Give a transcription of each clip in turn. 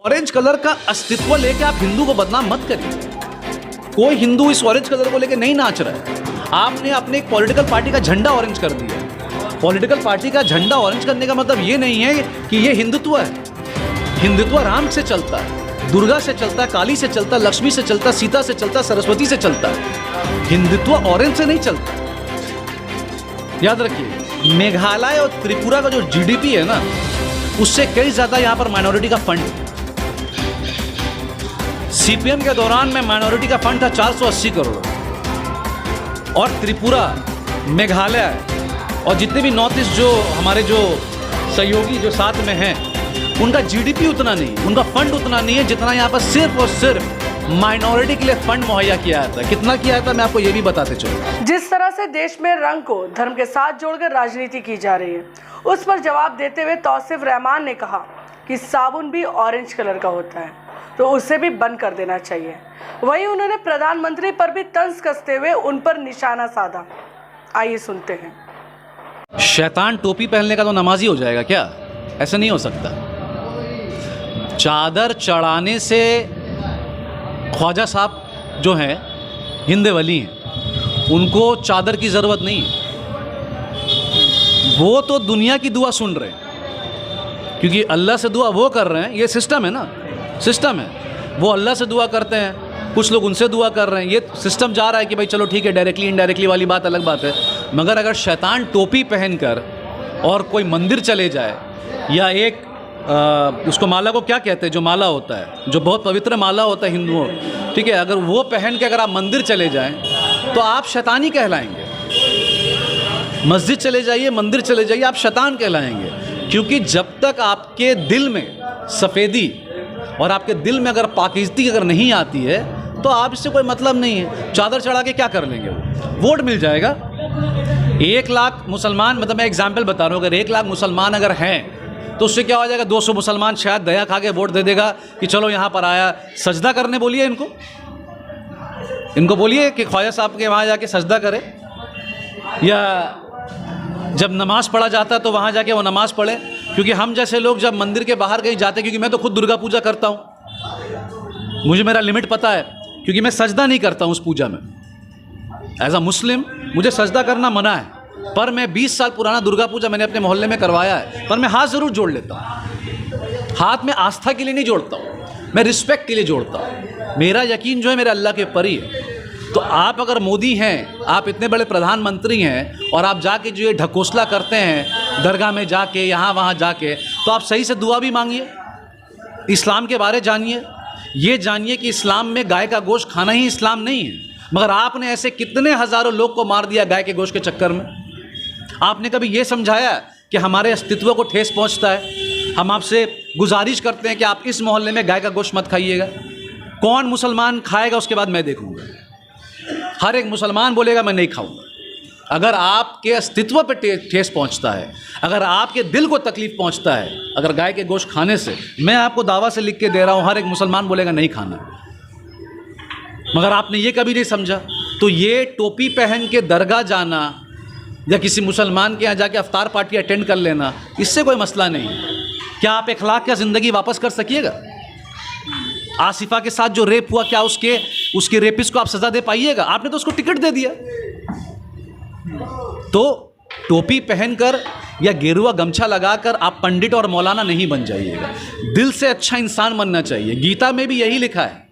Orange colour का अस्तित्व लेके आप हिंदू को बदनाम मत करिए। कोई हिंदू इस ऑरेंज कलर को लेके नहीं नाच रहा है। आपने अपने एक पॉलिटिकल पार्टी का झंडा ऑरेंज कर दिया। पॉलिटिकल पार्टी का झंडा ऑरेंज करने का मतलब ये नहीं है कि ये हिंदुत्व है। हिंदुत्व राम से चलता है, दुर्गा से चलता है, काली से चलता है, लक्ष्मी से चलता है, सीता से चलता है, सरस्वती से चलता है। हिंदुत्व ऑरेंज से नहीं चलता। याद रखिए, मेघालय और त्रिपुरा का जो जीडीपी है ना, उससे कई ज्यादा यहां पर माइनॉरिटी का फंड है। सीपीएम के दौरान में माइनॉरिटी का फंड था 480 करोड़। और त्रिपुरा, मेघालय और जितने भी नॉर्थ ईस्ट जो हमारे जो सहयोगी जो साथ में हैं, उनका जीडीपी उतना नहीं, उनका फंड उतना नहीं है जितना यहाँ पर सिर्फ और सिर्फ माइनॉरिटी के लिए फंड मुहैया किया जाता है। कितना किया जाता है मैं आपको ये भी बताते चलूं। जिस तरह से देश में रंग को धर्म के साथ जोड़कर राजनीति की जा रही है, उस पर जवाब देते हुए तौसीफ रहमान ने कहा कि साबुन भी ऑरेंज कलर का होता है तो उसे भी बंद कर देना चाहिए। वहीं उन्होंने प्रधानमंत्री पर भी तंज कसते हुए उन पर निशाना साधा। आइए सुनते हैं। शैतान टोपी पहनने का तो नमाजी हो जाएगा क्या? ऐसा नहीं हो सकता। चादर चढ़ाने से ख्वाजा साहब जो हैं, हिंद वली हैं, उनको चादर की ज़रूरत नहीं है। वो तो दुनिया की दुआ सुन रहे हैं, क्योंकि अल्लाह से दुआ वो कर रहे हैं। ये सिस्टम है ना, सिस्टम है। वो अल्लाह से दुआ करते हैं, कुछ लोग उनसे दुआ कर रहे हैं। ये सिस्टम जा रहा है कि भाई चलो ठीक है, डायरेक्टली इनडायरेक्टली वाली बात अलग बात है। मगर अगर शैतान टोपी पहनकर और कोई मंदिर चले जाए, या एक उसको माला को क्या कहते हैं, जो माला होता है, जो बहुत पवित्र माला होता है हिंदुओं, ठीक है, अगर वो पहन के अगर आप मंदिर चले जाएं तो आप शैतानी कहलाएंगे। मस्जिद चले जाइए, मंदिर चले जाइए, आप शैतान कहलाएंगे। क्योंकि जब तक आपके दिल में सफ़ेदी और आपके दिल में अगर पाकिज़गी अगर नहीं आती है तो आप इससे कोई मतलब नहीं है। चादर चढ़ा के क्या कर लेंगे? वोट मिल जाएगा। 1 लाख मुसलमान, मतलब मैं एग्जाम्पल बता रहा हूँ, अगर 1 लाख मुसलमान अगर हैं तो उससे क्या हो जाएगा? 200 मुसलमान शायद दया खा के वोट दे देगा कि चलो यहाँ पर आया। सजदा करने बोलिए इनको बोलिए कि ख्वाजा साहब के वहाँ जाके सजदा करे, या जब नमाज़ पढ़ा जाता है तो वहाँ जाके वो नमाज़ पढ़े। क्योंकि हम जैसे लोग जब मंदिर के बाहर कहीं जाते हैं, क्योंकि मैं तो खुद दुर्गा पूजा करता हूँ, मुझे मेरा लिमिट पता है, क्योंकि मैं सजदा नहीं करता हूँ उस पूजा में। एज अ मुस्लिम मुझे सजदा करना मना है, पर मैं 20 साल पुराना दुर्गा पूजा मैंने अपने मोहल्ले में करवाया है। पर मैं हाथ ज़रूर जोड़ लेता हूँ। हाथ में आस्था के लिए नहीं जोड़ता हूँ, मैं रिस्पेक्ट के लिए जोड़ता हूँ। मेरा यकीन जो है मेरे अल्लाह के ऊपर ही है। तो आप अगर मोदी हैं, आप इतने बड़े प्रधानमंत्री हैं, और आप जाके जो ये ढकोसला करते हैं दरगाह में जाके, यहाँ वहाँ जाके, तो आप सही से दुआ भी मांगिए, इस्लाम के बारे जानिए। ये जानिए कि इस्लाम में गाय का गोश्त खाना ही इस्लाम नहीं है। मगर आपने ऐसे कितने हज़ारों लोग को मार दिया गाय के गोश्त के चक्कर में। आपने कभी ये समझाया कि हमारे अस्तित्व को ठेस पहुँचता है? हम आपसे गुजारिश करते हैं कि आप इस मोहल्ले में गाय का गोश्त मत खाइएगा। कौन मुसलमान खाएगा उसके बाद मैं देखूँगा। हर एक मुसलमान बोलेगा मैं नहीं खाऊंगा। अगर आपके अस्तित्व पर ठेस पहुंचता है, अगर आपके दिल को तकलीफ पहुंचता है अगर गाय के गोश्त खाने से, मैं आपको दावा से लिख के दे रहा हूं, हर एक मुसलमान बोलेगा नहीं खाना। मगर आपने ये कभी नहीं समझा। तो ये टोपी पहन के दरगाह जाना या किसी मुसलमान के यहाँ जाके अफ्तार पार्टी अटेंड कर लेना, इससे कोई मसला नहीं है। क्या आप इखलाक का ज़िंदगी वापस कर सकिएगा? आसिफा के साथ जो रेप हुआ, क्या उसके रेपिस्ट को आप सज़ा दे पाइएगा? आपने तो उसको टिकट दे दिया। तो टोपी पहनकर या गेरुआ गमछा लगाकर आप पंडित और मौलाना नहीं बन जाइएगा। दिल से अच्छा इंसान बनना चाहिए। गीता में भी यही लिखा है,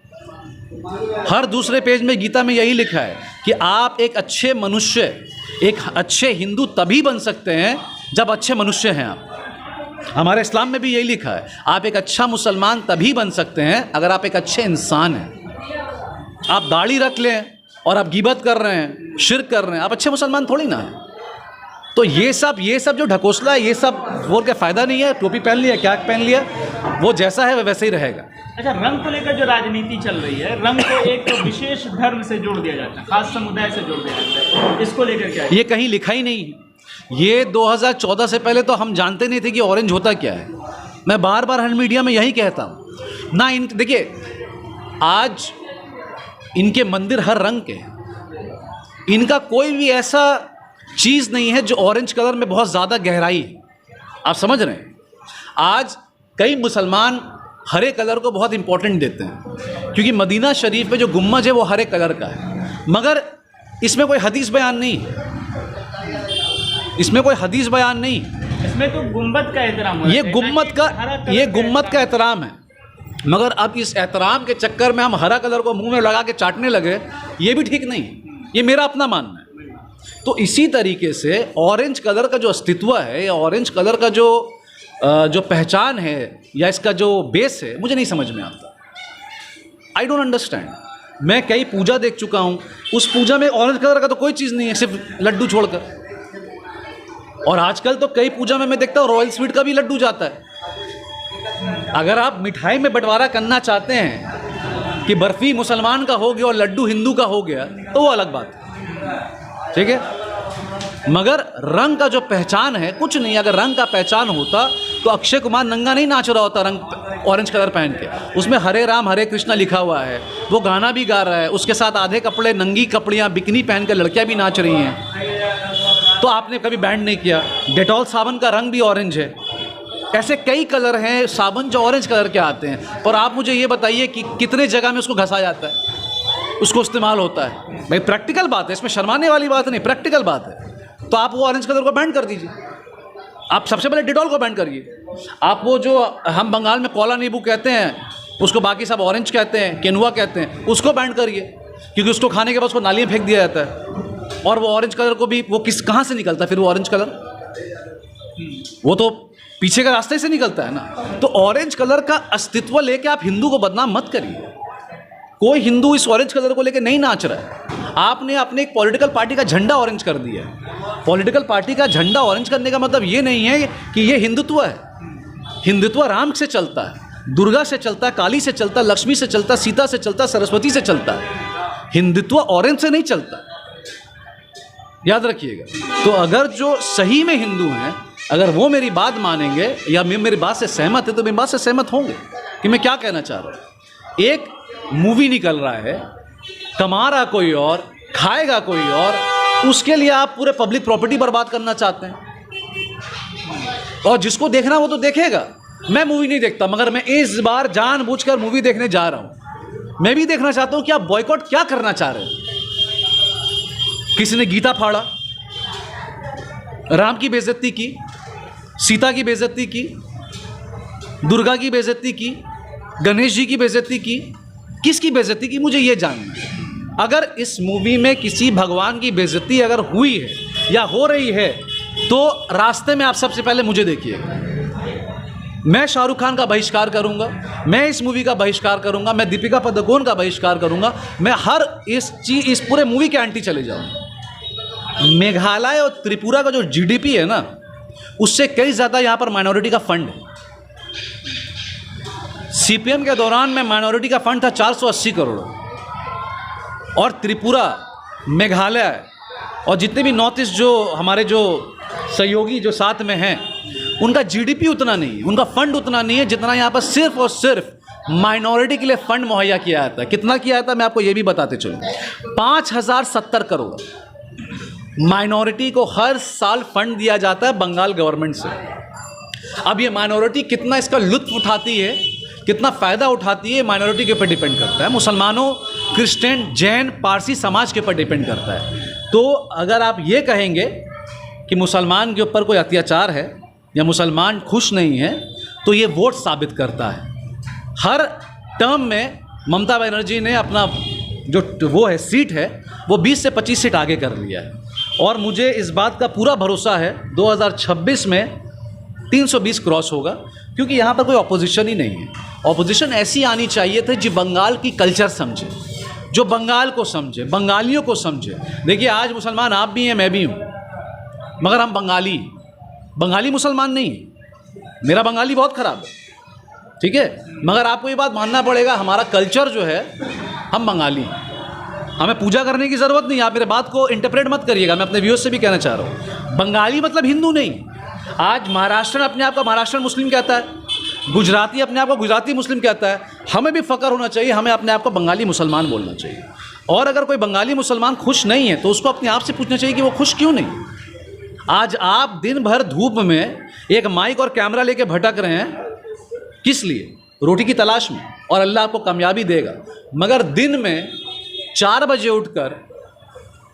हर दूसरे पेज में गीता में यही लिखा है कि आप एक अच्छे मनुष्य, एक अच्छे हिंदू तभी बन सकते हैं जब अच्छे मनुष्य हैं आप। हमारे इस्लाम में भी यही लिखा है, आप एक अच्छा मुसलमान तभी बन सकते हैं अगर आप एक अच्छे इंसान हैं। आप दाढ़ी रख लें और आप गिबत कर रहे हैं, शिर्क कर रहे हैं, आप अच्छे मुसलमान थोड़ी ना हैं। तो ये सब जो ढकोसला है, ये सब बोल के फ़ायदा नहीं है। टोपी पहन लिया, क्या पहन लिया, वो जैसा है वैसे ही रहेगा। अच्छा, रंग को लेकर जो राजनीति चल रही है, रंग को एक तो विशेष धर्म से जोड़ दिया जाता है, खास समुदाय से जोड़ दिया जाता है, इसको लेकर क्या है? ये कहीं लिखा ही नहीं। ये 2014 से पहले तो हम जानते नहीं थे कि ऑरेंज होता क्या है। मैं बार बार हर मीडिया में यही कहता हूँ ना। देखिए, आज इनके मंदिर हर रंग के हैं। इनका कोई भी ऐसा चीज़ नहीं है जो ऑरेंज कलर में बहुत ज़्यादा गहराई है। आप समझ रहे हैं? आज कई मुसलमान हरे कलर को बहुत इंपॉर्टेंट देते हैं, क्योंकि मदीना शरीफ में जो गुम्बज है वो हरे कलर का है। मगर इसमें कोई हदीस बयान नहीं, इसमें कोई हदीस बयान नहीं, इसमें तो गुम्बद का एहतराम होना ये चाहिए, गुम्बद ना कि का हरा कलर ये गुम्बद का एहतराम है। मगर अब इस एहतराम के चक्कर में हम हरा कलर को मुंह में लगा के चाटने लगे, ये भी ठीक नहीं, ये मेरा अपना मानना है। तो इसी तरीके से ऑरेंज कलर का जो अस्तित्व है, या ऑरेंज कलर का जो पहचान है, या इसका जो बेस है, मुझे नहीं समझ में आता। I don't understand. मैं कई पूजा देख चुका हूँ, उस पूजा में ऑरेंज कलर का तो कोई चीज़ नहीं है, सिर्फ लड्डू छोड़कर। और आजकल तो कई पूजा में मैं देखता हूँ रॉयल स्वीट का भी लड्डू जाता है। अगर आप मिठाई में बंटवारा करना चाहते हैं कि बर्फ़ी मुसलमान का हो गया और लड्डू हिंदू का हो गया, तो वो अलग बात है, ठीक है। मगर रंग का जो पहचान है, कुछ नहीं। अगर रंग का पहचान होता तो अक्षय कुमार नंगा नहीं नाच रहा होता रंग ऑरेंज कलर पहन के। उसमें हरे राम हरे कृष्णा लिखा हुआ है, वो गाना भी गा रहा है, उसके साथ आधे कपड़े नंगी कपड़ियाँ बिकनी पहन कर लड़कियाँ भी नाच रही हैं। तो आपने कभी बैंड नहीं किया। डेटॉल साबुन का रंग भी ऑरेंज है। ऐसे कई कलर हैं साबुन जो ऑरेंज कलर के आते हैं। और आप मुझे ये बताइए कि कितने जगह में उसको घसा जाता है, उसको इस्तेमाल होता है। भाई प्रैक्टिकल बात है, इसमें शर्माने वाली बात नहीं, प्रैक्टिकल बात है। तो आप वो ऑरेंज कलर को बैन कर दीजिए। आप सबसे पहले डिटॉल को बैन करिए। आप वो जो हम बंगाल में कोला नींबू कहते हैं, उसको बाकी सब ऑरेंज कहते हैं, केनुआ कहते हैं, उसको बैन करिए, क्योंकि उसको खाने के बाद उसको नाली में फेंक दिया जाता है। और वो ऑरेंज कलर को भी वो कहाँ से निकलता है फिर वो ऑरेंज कलर? वो तो पीछे का रास्ते से निकलता है ना। तो ऑरेंज कलर का अस्तित्व लेके आप हिंदू को बदनाम मत करिए। कोई हिंदू इस ऑरेंज कलर को लेके नहीं नाच रहा है। आपने अपने एक पॉलिटिकल पार्टी का झंडा ऑरेंज कर दिया है। पॉलिटिकल पार्टी का झंडा ऑरेंज करने का मतलब ये नहीं है कि ये हिंदुत्व है। हिंदुत्व राम से चलता है, दुर्गा से चलता है, काली से चलता है, लक्ष्मी से चलता है, सीता से चलता है, सरस्वती से चलता है। हिंदुत्व ऑरेंज से नहीं चलता, याद रखिएगा। तो अगर जो सही में हिंदू हैं, अगर वो मेरी बात मानेंगे या मेरी बात से सहमत है, तो मेरी बात से सहमत होंगे कि मैं क्या कहना चाह रहा हूँ। एक मूवी निकल रहा है, कमा रहा कोई और, खाएगा कोई और, उसके लिए आप पूरे पब्लिक प्रॉपर्टी बर्बाद करना चाहते हैं। और जिसको देखना वो तो देखेगा। मैं मूवी नहीं देखता, मगर मैं इस बार जानबूझकर मूवी देखने जा रहा हूँ। मैं भी देखना चाहता हूँ कि आप बॉयकॉट क्या करना चाह रहे हैं। किसी ने गीता फाड़ा, राम की बेइज्जती की, सीता की बेइज्जती की, दुर्गा की बेइज्जती की, गणेश जी की बेइज्जती की, किसकी बेइज्जती की, मुझे ये जानना है। अगर इस मूवी में किसी भगवान की बेइज्जती अगर हुई है या हो रही है, तो रास्ते में आप सबसे पहले मुझे देखिएगा। मैं शाहरुख खान का बहिष्कार करूंगा, मैं इस मूवी का बहिष्कार करूंगा, मैं दीपिका पादुकोण का बहिष्कार करूंगा, मैं हर इस पूरे मूवी के एंटी चले जाऊंगा। मेघालय और त्रिपुरा का जो जीडीपी है ना, उससे कई ज़्यादा यहाँ पर माइनॉरिटी का फंड है। सीपीएम के दौरान में माइनॉरिटी का फंड था 480 करोड़, और त्रिपुरा, मेघालय और जितने भी नॉर्थ ईस्ट जो हमारे जो सहयोगी जो साथ में हैं, उनका जीडीपी उतना नहीं है, उनका फंड उतना नहीं है जितना यहाँ पर सिर्फ और सिर्फ माइनॉरिटी के लिए फंड मुहैया किया जाता है। कितना किया जाता है मैं आपको ये भी बताते चलूँ, 5070 करोड़ माइनॉरिटी को हर साल फंड दिया जाता है बंगाल गवर्नमेंट से। अब ये माइनॉरिटी कितना इसका लुत्फ उठाती है, कितना फ़ायदा उठाती है, माइनॉरिटी के ऊपर डिपेंड करता है। मुसलमानों, क्रिश्चियन, जैन, पारसी समाज के ऊपर डिपेंड करता है। तो अगर आप ये कहेंगे कि मुसलमान के ऊपर कोई अत्याचार है या मुसलमान खुश नहीं है, तो ये वोट साबित करता है। हर टर्म में ममता बनर्जी ने अपना जो वो है सीट है, वो 20 से 25 सीट आगे कर लिया है। और मुझे इस बात का पूरा भरोसा है 2026 में 320 क्रॉस होगा, क्योंकि यहाँ पर कोई ऑपोजिशन ही नहीं है। ऑपोजिशन ऐसी आनी चाहिए थी जो बंगाल की कल्चर समझे, जो बंगाल को समझे, बंगालियों को समझे। देखिए आज मुसलमान आप भी हैं, मैं भी हूँ, मगर हम बंगाली मुसलमान नहीं है। मेरा बंगाली बहुत ख़राब है, ठीक है, मगर आपको ये बात मानना पड़ेगा, हमारा कल्चर जो है, हम बंगाली हैं। हमें पूजा करने की ज़रूरत नहीं। आप मेरे बात को इंटरप्रेट मत करिएगा, मैं अपने व्यूअर्स से भी कहना चाह रहा हूँ, बंगाली मतलब हिंदू नहीं। आज महाराष्ट्र अपने आप को महाराष्ट्र मुस्लिम कहता है, गुजराती अपने आप को गुजराती मुस्लिम कहता है। हमें भी फ़ख्र होना चाहिए, हमें अपने आप को बंगाली मुसलमान बोलना चाहिए। और अगर कोई बंगाली मुसलमान खुश नहीं है, तो उसको अपने आप से पूछना चाहिए कि वो खुश क्यों नहीं। आज आप दिन भर धूप में एक माइक और कैमरा लेके भटक रहे हैं, किस लिए? रोटी की तलाश में, और अल्लाह आपको कामयाबी देगा। मगर दिन में 4 बजे उठकर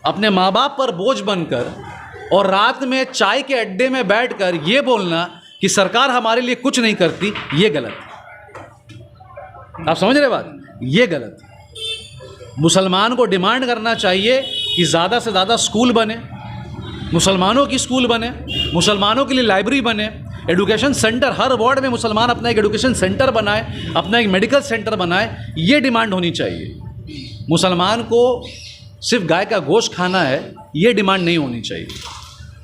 अपने माँ बाप पर बोझ बनकर और रात में चाय के अड्डे में बैठकर ये बोलना कि सरकार हमारे लिए कुछ नहीं करती, ये गलत है। आप समझ रहे बात? ये गलत है। मुसलमान को डिमांड करना चाहिए कि ज़्यादा से ज़्यादा स्कूल बने, मुसलमानों की स्कूल बने, मुसलमानों के लिए लाइब्रेरी बने, एजुकेशन सेंटर, हर वार्ड में मुसलमान अपना एक एजुकेशन सेंटर बनाए, अपना एक मेडिकल सेंटर बनाए, ये डिमांड होनी चाहिए। मुसलमान को सिर्फ गाय का गोश्त खाना है, ये डिमांड नहीं होनी चाहिए।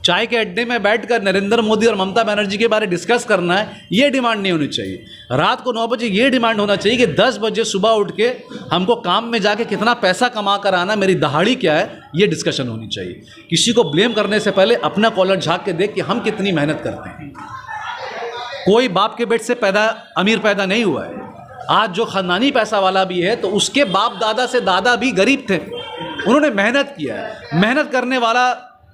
चाय के अड्डे में बैठकर नरेंद्र मोदी और ममता बनर्जी के बारे में डिस्कस करना है, ये डिमांड नहीं होनी चाहिए। रात को 9 बजे ये डिमांड होना चाहिए कि 10 बजे सुबह उठ के हमको काम में जाके कितना पैसा कमा कर आना, मेरी दहाड़ी क्या है, ये डिस्कशन होनी चाहिए। किसी को ब्लेम करने से पहले अपना कॉलर झाँक के देख कि हम कितनी मेहनत करते हैं। कोई बाप के पेट से अमीर पैदा नहीं हुआ है। आज जो ख़ानदानी पैसा वाला भी है तो उसके बाप दादा से दादा भी गरीब थे, उन्होंने मेहनत किया है। मेहनत करने वाला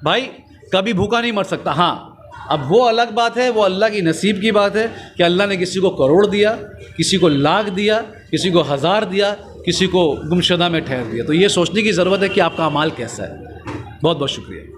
भाई कभी भूखा नहीं मर सकता। हाँ, अब वो अलग बात है, वो अल्लाह की नसीब की बात है कि अल्लाह ने किसी को करोड़ दिया, किसी को लाख दिया, किसी को 1000 दिया, किसी को गुमशुदा में ठहर दिया। तो ये सोचने की ज़रूरत है कि आपका अमाल कैसा है। बहुत बहुत शुक्रिया।